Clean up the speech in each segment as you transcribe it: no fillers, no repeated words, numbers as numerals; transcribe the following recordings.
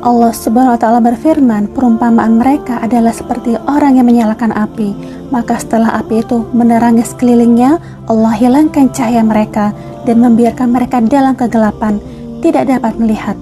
Allah Subhanahu wa Ta'ala berfirman, perumpamaan mereka adalah seperti orang yang menyalakan api. Maka setelah api itu menerangi sekelilingnya, Allah hilangkan cahaya mereka dan membiarkan mereka dalam kegelapan, tidak dapat melihat.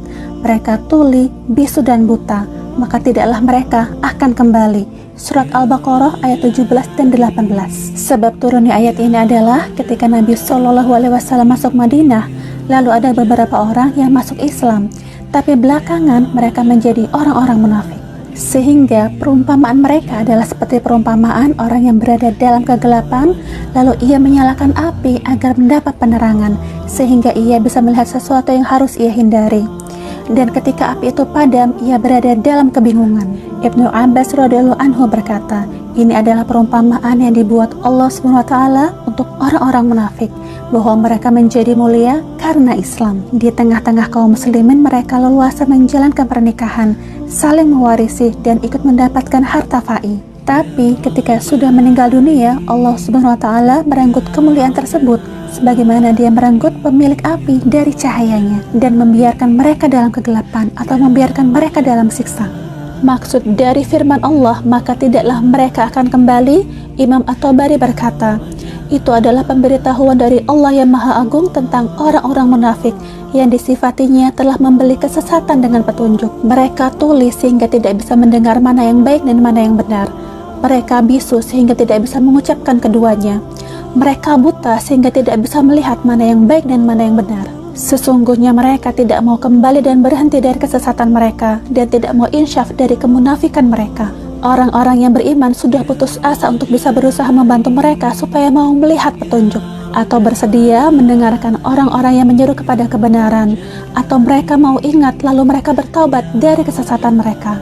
Mereka tuli, bisu dan buta, maka tidaklah mereka akan kembali. Surat Al-Baqarah ayat 17 dan 18. Sebab turunnya ayat ini adalah ketika Nabi SAW masuk Madinah, lalu ada beberapa orang yang masuk Islam, tapi belakangan mereka menjadi orang-orang munafik. Sehingga perumpamaan mereka adalah seperti perumpamaan orang yang berada dalam kegelapan, lalu ia menyalakan api agar mendapat penerangan, sehingga ia bisa melihat sesuatu yang harus ia hindari. Dan ketika api itu padam, ia berada dalam kebingungan. Ibnu Abbas radhiyallahu anhu berkata, ini adalah perumpamaan yang dibuat Allah SWT untuk orang-orang munafik, bahwa mereka menjadi mulia karena Islam. Di tengah-tengah kaum muslimin, mereka leluasa menjalankan pernikahan, saling mewarisi, dan ikut mendapatkan harta fai. Tapi ketika sudah meninggal dunia, Allah SWT merenggut kemuliaan tersebut, sebagaimana dia merenggut pemilik api dari cahayanya, dan membiarkan mereka dalam kegelapan atau membiarkan mereka dalam siksa. Maksud dari firman Allah, maka tidaklah mereka akan kembali, Imam At-Tabari berkata, itu adalah pemberitahuan dari Allah yang Maha Agung tentang orang-orang munafik yang disifatinya telah membeli kesesatan dengan petunjuk. Mereka tuli sehingga tidak bisa mendengar mana yang baik dan mana yang benar. Mereka bisu sehingga tidak bisa mengucapkan keduanya. Mereka buta sehingga tidak bisa melihat mana yang baik dan mana yang benar. Sesungguhnya mereka tidak mau kembali dan berhenti dari kesesatan mereka, dan tidak mau insyaf dari kemunafikan mereka. Orang-orang yang beriman sudah putus asa untuk bisa berusaha membantu mereka supaya mau melihat petunjuk, atau bersedia mendengarkan orang-orang yang menyeru kepada kebenaran, atau mereka mau ingat lalu mereka bertaubat dari kesesatan mereka.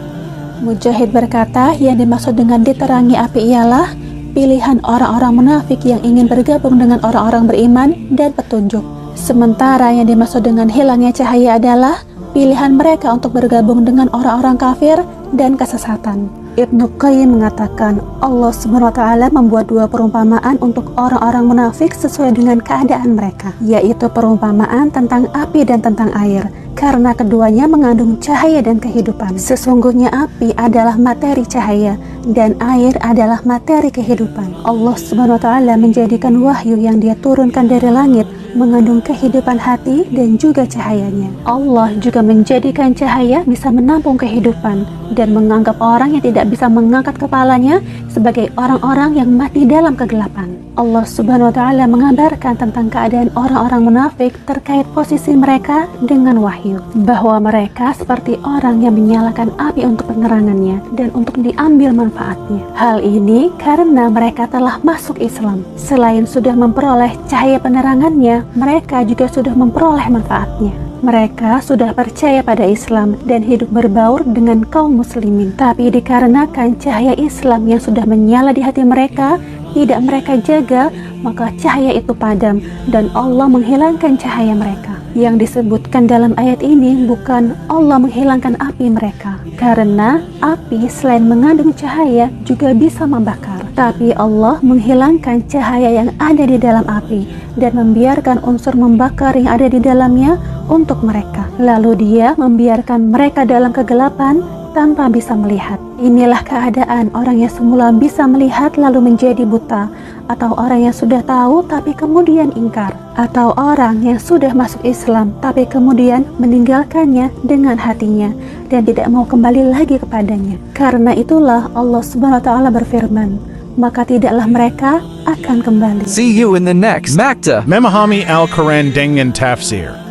Mujahid berkata, yang dimaksud dengan diterangi api ialah pilihan orang-orang munafik yang ingin bergabung dengan orang-orang beriman dan petunjuk. Sementara yang dimaksud dengan hilangnya cahaya adalah pilihan mereka untuk bergabung dengan orang-orang kafir dan kesesatan. Ibnu Qayyim mengatakan, Allah SWT membuat dua perumpamaan untuk orang-orang munafik sesuai dengan keadaan mereka, yaitu perumpamaan tentang api dan tentang air, karena keduanya mengandung cahaya dan kehidupan. Sesungguhnya api adalah materi cahaya dan air adalah materi kehidupan. Allah SWT menjadikan wahyu yang dia turunkan dari langit mengandung kehidupan hati dan juga cahayanya. Allah juga menjadikan cahaya bisa menampung kehidupan dan menganggap orang yang tidak bisa mengangkat kepalanya sebagai orang-orang yang mati dalam kegelapan. Allah Subhanahu wa Ta'ala mengabarkan tentang keadaan orang-orang munafik terkait posisi mereka dengan wahyu, bahwa mereka seperti orang yang menyalakan api untuk penerangannya dan untuk diambil manfaatnya. Hal ini karena mereka telah masuk Islam. Selain sudah memperoleh cahaya penerangannya, mereka juga sudah memperoleh manfaatnya. Mereka sudah percaya pada Islam dan hidup berbaur dengan kaum muslimin. Tapi dikarenakan cahaya Islam yang sudah menyala di hati mereka tidak mereka jaga, maka cahaya itu padam dan Allah menghilangkan cahaya mereka. Yang disebutkan dalam ayat ini bukan Allah menghilangkan api mereka, karena api selain mengandung cahaya juga bisa membakar. Tapi Allah menghilangkan cahaya yang ada di dalam api dan membiarkan unsur membakar yang ada di dalamnya untuk mereka. Lalu Dia membiarkan mereka dalam kegelapan tanpa bisa melihat. Inilah keadaan orang yang semula bisa melihat lalu menjadi buta, atau orang yang sudah tahu tapi kemudian ingkar, atau orang yang sudah masuk Islam tapi kemudian meninggalkannya dengan hatinya dan tidak mau kembali lagi kepadanya. Karena itulah Allah Subhanahu wa Ta'ala berfirman, maka tidaklah mereka akan kembali. See you in the next Makta Memahami Al-Quran dengan Tafsir.